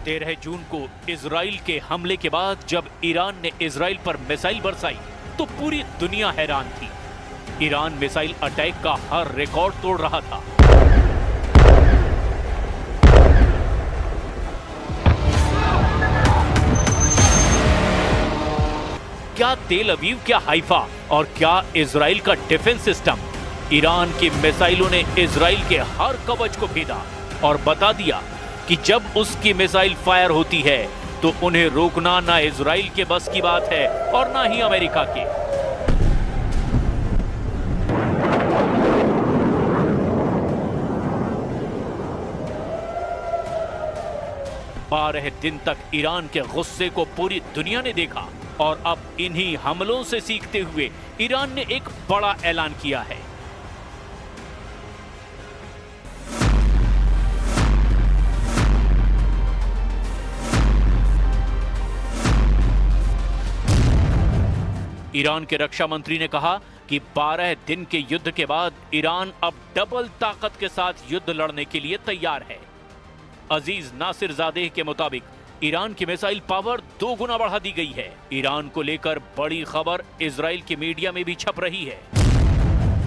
13 जून को इजराइल के हमले के बाद जब ईरान ने इजराइल पर मिसाइल बरसाई तो पूरी दुनिया हैरान थी। ईरान मिसाइल अटैक का हर रिकॉर्ड तोड़ रहा था। क्या तेल अवीव, क्या हाइफा और क्या इजराइल का डिफेंस सिस्टम, ईरान की मिसाइलों ने इजराइल के हर कवच को भेदा और बता दिया कि जब उसकी मिसाइल फायर होती है तो उन्हें रोकना ना इजराइल के बस की बात है और ना ही अमेरिका के। बारह दिन तक ईरान के गुस्से को पूरी दुनिया ने देखा और अब इन्हीं हमलों से सीखते हुए ईरान ने एक बड़ा ऐलान किया है। ईरान के रक्षा मंत्री ने कहा कि 12 दिन के युद्ध के बाद ईरान अब डबल ताकत के साथ युद्ध लड़ने के लिए तैयार है। अजीज नासिरजादेह के मुताबिक ईरान की मिसाइल पावर 2 गुना बढ़ा दी गई है। ईरान को लेकर बड़ी खबर इजराइल के मीडिया में भी छप रही है।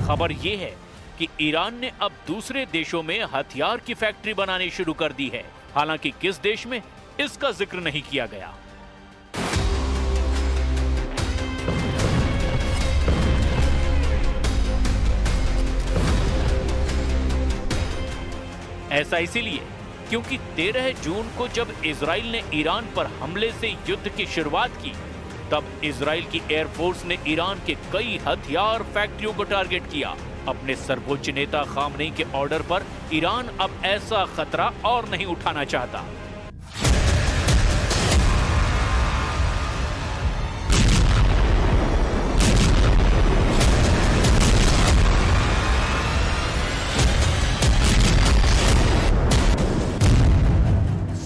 खबर यह है कि ईरान ने अब दूसरे देशों में हथियार की फैक्ट्री बनानी शुरू कर दी है। हालांकि किस देश में, इसका जिक्र नहीं किया गया। ऐसा इसीलिए क्योंकि 13 जून को जब इजराइल ने ईरान पर हमले से युद्ध की शुरुआत की तब इजराइल की एयरफोर्स ने ईरान के कई हथियार फैक्ट्रियों को टारगेट किया। अपने सर्वोच्च नेता खामनेई के ऑर्डर पर ईरान अब ऐसा खतरा और नहीं उठाना चाहता।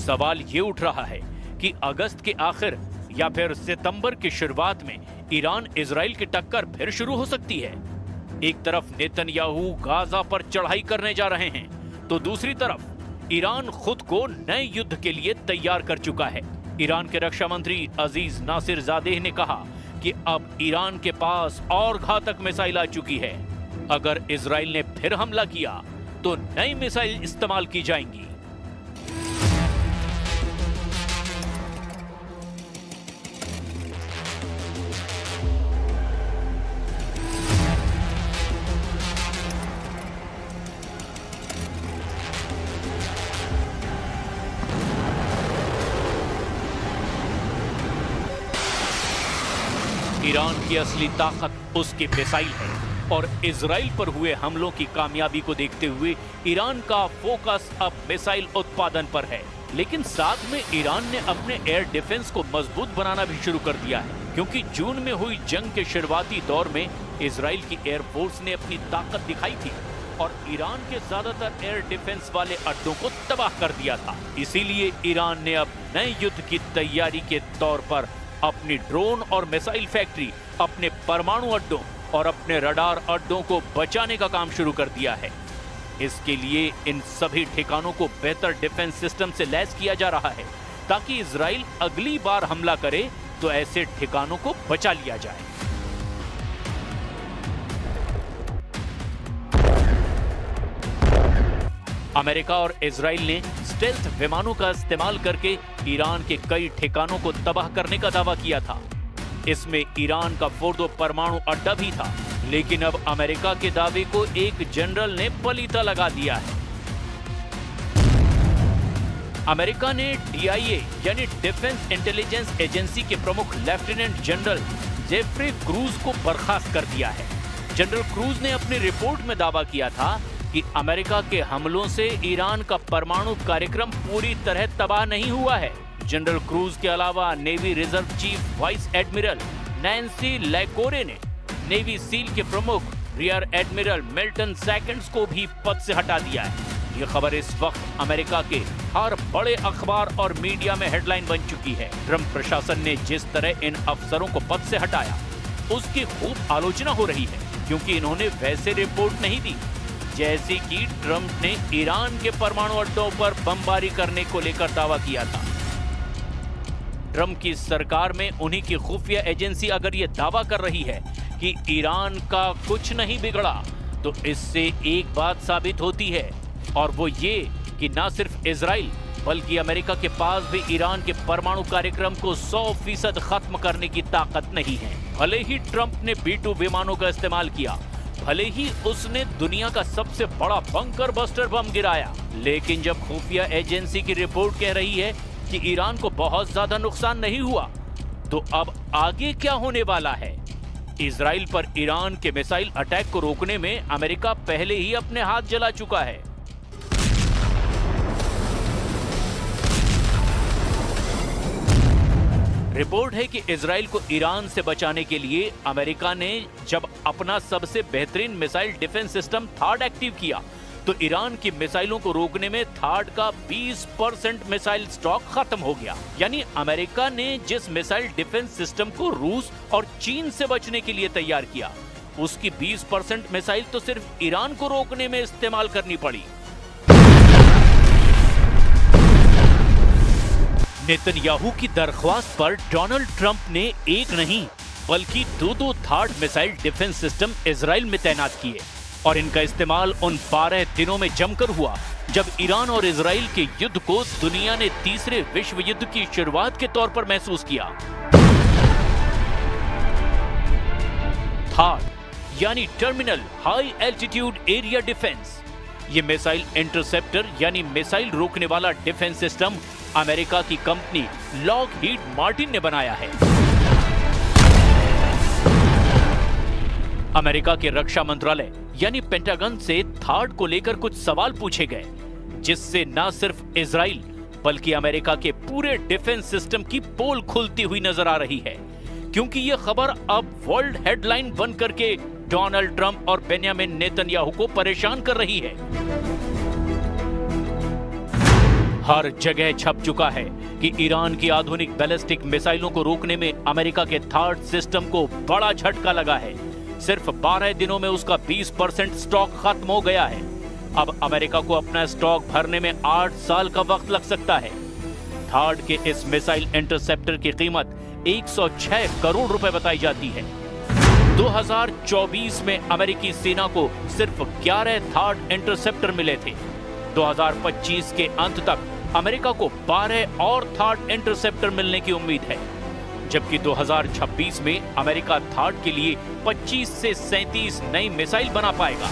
सवाल ये उठ रहा है कि अगस्त के आखिर या फिर सितंबर की शुरुआत में ईरान इजराइल की टक्कर फिर शुरू हो सकती है। एक तरफ नेतन्याहू गाजा पर चढ़ाई करने जा रहे हैं तो दूसरी तरफ ईरान खुद को नए युद्ध के लिए तैयार कर चुका है। ईरान के रक्षा मंत्री अजीज नासिरजादेह ने कहा कि अब ईरान के पास और घातक मिसाइल आ चुकी है। अगर इजराइल ने फिर हमला किया तो नई मिसाइल इस्तेमाल की जाएंगी। ईरान की असली ताकत उसकी मिसाइल है और इजराइल पर हुए हमलों की कामयाबी को देखते हुए ईरान का फोकस अब मिसाइल उत्पादन पर है। लेकिन साथ में ईरान ने अपने एयर डिफेंस को मजबूत बनाना भी शुरू कर दिया है, क्योंकि जून में हुई जंग के शुरुआती दौर में इजराइल की एयरफोर्स ने अपनी ताकत दिखाई थी और ईरान के ज्यादातर एयर डिफेंस वाले अड्डों को तबाह कर दिया था। इसीलिए ईरान ने अब नए युद्ध की तैयारी के तौर पर अपनी ड्रोन और मिसाइल फैक्ट्री, अपने परमाणु अड्डों और अपने रडार अड्डों को बचाने का काम शुरू कर दिया है। इसके लिए इन सभी ठिकानों को बेहतर डिफेंस सिस्टम से लैस किया जा रहा है ताकि इजराइल अगली बार हमला करे तो ऐसे ठिकानों को बचा लिया जाए। अमेरिका और इजराइल ने स्टेल्थ विमानों का इस्तेमाल करके ईरान के कई ठिकानों को तबाह करने का दावा किया था। इसमें ईरान का फोर्दो परमाणु अड्डा भी था, लेकिन अब अमेरिका के दावे को एक जनरल ने पलीता लगा दिया है। अमेरिका ने DIA यानी डिफेंस इंटेलिजेंस एजेंसी के प्रमुख लेफ्टिनेंट जनरल जेफ्री क्रूज को बर्खास्त कर दिया है। जनरल क्रूज ने अपनी रिपोर्ट में दावा किया था कि अमेरिका के हमलों से ईरान का परमाणु कार्यक्रम पूरी तरह तबाह नहीं हुआ है। जनरल क्रूज के अलावा navy reserve chief vice admiral Nancy Lacore ने नेवी सील के प्रमुख रियर एडमिरल मिल्टन सेकंड्स को भी पद से हटा दिया है। ये खबर इस वक्त अमेरिका के हर बड़े अखबार और मीडिया में हेडलाइन बन चुकी है। ट्रंप प्रशासन ने जिस तरह इन अफसरों को पद से हटाया उसकी खूब आलोचना हो रही है, क्योंकि इन्होंने वैसे रिपोर्ट नहीं दी जैसे कि ट्रंप ने ईरान के परमाणु अड्डों पर बमबारी करने को लेकर दावा किया था। ट्रंप की सरकार में उन्हीं की खुफिया एजेंसी अगर ये दावा कर रही है कि ईरान का कुछ नहीं बिगड़ा, तो इससे एक बात साबित होती है, और वो ये कि न सिर्फ इजराइल बल्कि अमेरिका के पास भी ईरान के परमाणु कार्यक्रम को 100% खत्म करने की ताकत नहीं है। भले ही ट्रंप ने B-2 विमानों का इस्तेमाल किया, भले ही उसने दुनिया का सबसे बड़ा बंकर बस्टर बम गिराया, लेकिन जब खुफिया एजेंसी की रिपोर्ट कह रही है कि ईरान को बहुत ज्यादा नुकसान नहीं हुआ, तो अब आगे क्या होने वाला है? इजराइल पर ईरान के मिसाइल अटैक को रोकने में अमेरिका पहले ही अपने हाथ जला चुका है। रिपोर्ट है कि इजराइल को ईरान से बचाने के लिए अमेरिका ने जब अपना सबसे बेहतरीन मिसाइल डिफेंस सिस्टम थाड एक्टिव किया, तो ईरान की मिसाइलों को रोकने में थाड का 20% मिसाइल स्टॉक खत्म हो गया। यानी अमेरिका ने जिस मिसाइल डिफेंस सिस्टम को रूस और चीन से बचने के लिए तैयार किया, उसकी 20% मिसाइल तो सिर्फ ईरान को रोकने में इस्तेमाल करनी पड़ी। नेतन्याहू की दरख्वास्त पर डोनाल्ड ट्रंप ने एक नहीं बल्कि दो थाड मिसाइल डिफेंस सिस्टम इजराइल में तैनात किए, और इनका इस्तेमाल उन 12 दिनों में जमकर हुआ जब ईरान और इजराइल के युद्ध को दुनिया ने तीसरे विश्व युद्ध की शुरुआत के तौर पर महसूस किया। थाड यानी terminal high altitude area defence, ये मिसाइल इंटरसेप्टर यानी मिसाइल रोकने वाला डिफेंस सिस्टम अमेरिका की कंपनी लॉकहीड मार्टिन ने बनाया है। अमेरिका के रक्षा मंत्रालय यानी पेंटागन से थाड को लेकर कुछ सवाल पूछे गए, जिससे न सिर्फ इजराइल बल्कि अमेरिका के पूरे डिफेंस सिस्टम की पोल खुलती हुई नजर आ रही है, क्योंकि यह खबर अब वर्ल्ड हेडलाइन बन करके डोनाल्ड ट्रंप और बेंजामिन नेतन्याहू को परेशान कर रही है। हर जगह छप चुका है कि ईरान की आधुनिक बैलिस्टिक मिसाइलों को रोकने में अमेरिका के थाड सिस्टम को बड़ा झटका लगा है। सिर्फ 12 दिनों में उसका 20% स्टॉक खत्म हो गया है। अब अमेरिका को अपना स्टॉक भरने में 8 साल का वक्त लग सकता है। थाड के इस मिसाइल इंटरसेप्टर की कीमत 106 करोड़ रुपए बताई जाती है। 2024 में अमेरिकी सेना को सिर्फ 11 थाड इंटरसेप्टर मिले थे। 2025 के अंत तक अमेरिका को 12 और थाड इंटरसेप्टर मिलने की उम्मीद है, जबकि 2026 में अमेरिका थाड के लिए 25 से 37 नई मिसाइल बना पाएगा।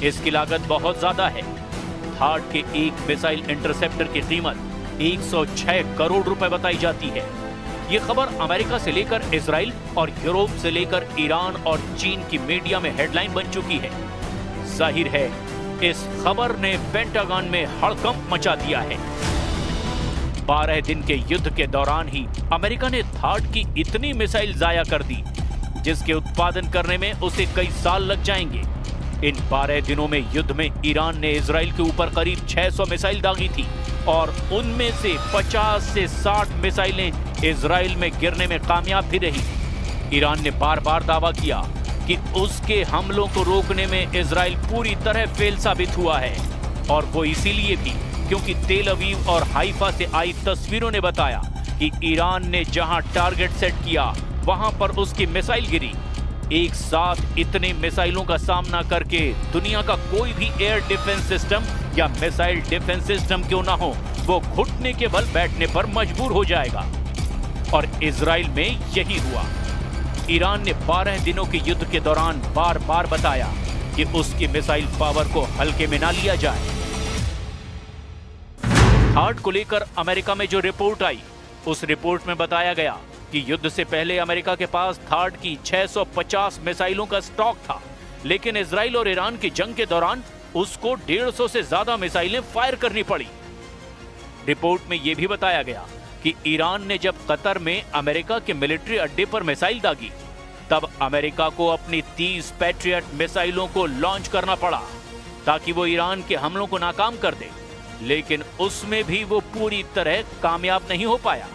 इसकी लागत बहुत ज्यादा है। थाड के एक मिसाइल इंटरसेप्टर की कीमत 106 करोड़ रुपए बताई जाती है। यह खबर अमेरिका से लेकर इजराइल और यूरोप से लेकर ईरान और चीन की मीडिया में हेडलाइन बन चुकी है। जाहिर है इस खबर ने पेंटागन में हड़कंप मचा दिया है। 12 दिन के युद्ध के दौरान ही अमेरिका ने थाड की इतनी मिसाइल जाया कर दी, जिसके उत्पादन करने में उसे कई साल लग जाएंगे। इन 12 दिनों में युद्ध में ईरान ने इजराइल के ऊपर करीब 600 मिसाइल दागी थी, और उनमें से 50 से 60 मिसाइलें इजराइल में गिरने में कामयाब भी रही। ईरान ने बार बार दावा किया कि उसके हमलों को रोकने में इजराइल पूरी तरह फेल साबित हुआ है, और वो इसीलिए भी क्योंकि तेल अवीव और हाइफा से आई तस्वीरों ने बताया कि ईरान ने जहां टारगेट सेट किया वहां पर उसकी मिसाइल गिरी। एक साथ इतने मिसाइलों का सामना करके दुनिया का कोई भी एयर डिफेंस सिस्टम या मिसाइल डिफेंस सिस्टम क्यों ना हो, वो घुटने के बल बैठने पर मजबूर हो जाएगा। और इजराइल में यही हुआ। ईरान ने 12 दिनों के युद्ध के दौरान बार बार बताया कि उसकी मिसाइल पावर को हल्के में ना लिया जाए। थाड को लेकर अमेरिका में जो रिपोर्ट आई, उस रिपोर्ट में बताया गया कि युद्ध से पहले अमेरिका के पास थाड की 650 मिसाइलों का स्टॉक था, लेकिन इजराइल और ईरान की जंग के दौरान उसको 150 से ज्यादा मिसाइलें फायर करनी पड़ी। रिपोर्ट में यह भी बताया गया कि ईरान ने जब कतर में अमेरिका के मिलिट्री अड्डे पर मिसाइल दागी, तब अमेरिका को अपनी 30 पैट्रियट मिसाइलों को लॉन्च करना पड़ा ताकि वो ईरान के हमलों को नाकाम कर दे, लेकिन उसमें भी वो पूरी तरह कामयाब नहीं हो पाया।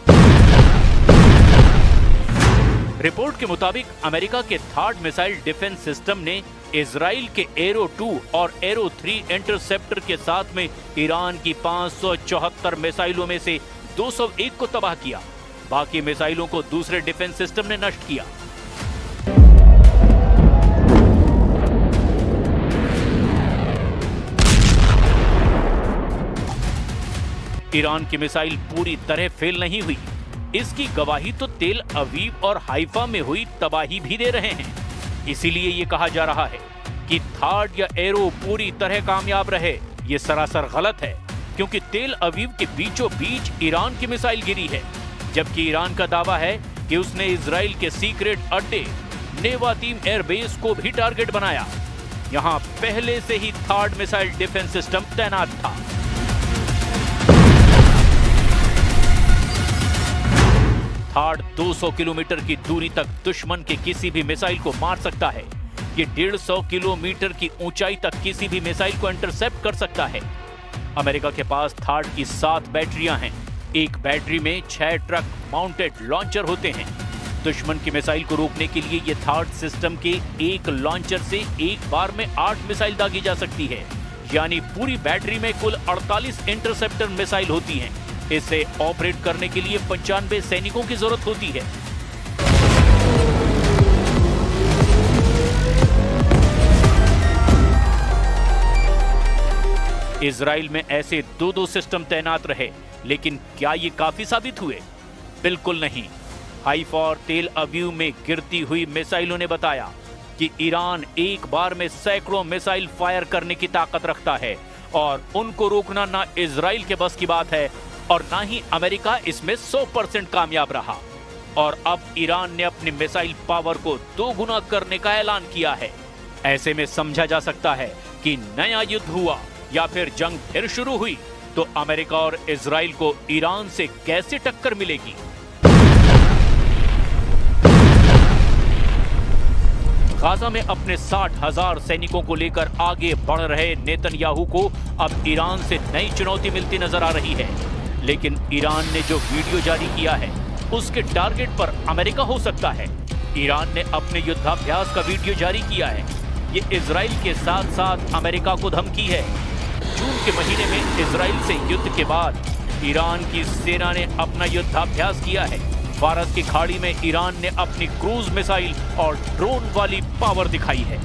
रिपोर्ट के मुताबिक अमेरिका के थाड मिसाइल डिफेंस सिस्टम ने इजराइल के एरो 2 और एरो 3 इंटरसेप्टर के साथ में ईरान की 574 मिसाइलों में से 201 को तबाह किया, बाकी मिसाइलों को दूसरे डिफेंस सिस्टम ने नष्ट किया। ईरान की मिसाइल पूरी तरह फेल नहीं हुई, इसकी गवाही तो तेल अवीव और हाइफा में हुई तबाही भी दे रहे हैं। इसीलिए ये कहा जा रहा है कि थार्ड या एरो पूरी तरह कामयाब रहे। ये सरासर गलत है, क्योंकि तेल अवीव के बीचों बीच ईरान की मिसाइल गिरी है, जबकि ईरान का दावा है कि उसने इजराइल के सीक्रेट अड्डे नेवातीम एयरबेस को भी टारगेट बनाया। यहां पहले से ही थार्ड मिसाइल डिफेंस सिस्टम तैनात था। थार्ड 200 किलोमीटर की दूरी तक दुश्मन के किसी भी मिसाइल को मार सकता है। ये 150 किलोमीटर की ऊंचाई तक किसी भी मिसाइल को इंटरसेप्ट कर सकता है। अमेरिका के पास थार्ड की 7 बैटरियां हैं। एक बैटरी में 6 ट्रक माउंटेड लॉन्चर होते हैं। दुश्मन की मिसाइल को रोकने के लिए ये थार्ड सिस्टम के एक लॉन्चर से एक बार में 8 मिसाइल दागी जा सकती है, यानी पूरी बैटरी में कुल 48 इंटरसेप्टर मिसाइल होती हैं। इसे ऑपरेट करने के लिए 95 सैनिकों की जरूरत होती है। इजराइल में ऐसे 2-2 सिस्टम तैनात रहे, लेकिन क्या ये काफी साबित हुए? बिल्कुल नहीं। हाइफा और तेल अवीव में गिरती हुई मिसाइलों ने बताया कि ईरान एक बार में सैकड़ों मिसाइल फायर करने की ताकत रखता है और उनको रोकना ना इजराइल के बस की बात है और ना ही अमेरिका इसमें 100% कामयाब रहा। और अब ईरान ने अपनी मिसाइल पावर को 2 गुना करने का ऐलान किया है। ऐसे में समझा जा सकता है कि नया युद्ध हुआ या फिर जंग फिर शुरू हुई तो अमेरिका और इजराइल को ईरान से कैसे टक्कर मिलेगी। गाजा में अपने 60,000 सैनिकों को लेकर आगे बढ़ रहे नेतन्याहू को अब ईरान से नई चुनौती मिलती नजर आ रही है। लेकिन ईरान ने जो वीडियो जारी किया है उसके टारगेट पर अमेरिका हो सकता है। ईरान ने अपने युद्धाभ्यास का वीडियो जारी किया है। ये इजराइल के साथ साथ अमेरिका को धमकी है। जून के महीने में इजराइल से युद्ध के बाद ईरान की सेना ने अपना युद्धाभ्यास किया है। फारस की खाड़ी में ईरान ने अपनी क्रूज मिसाइल और ड्रोन वाली पावर दिखाई है।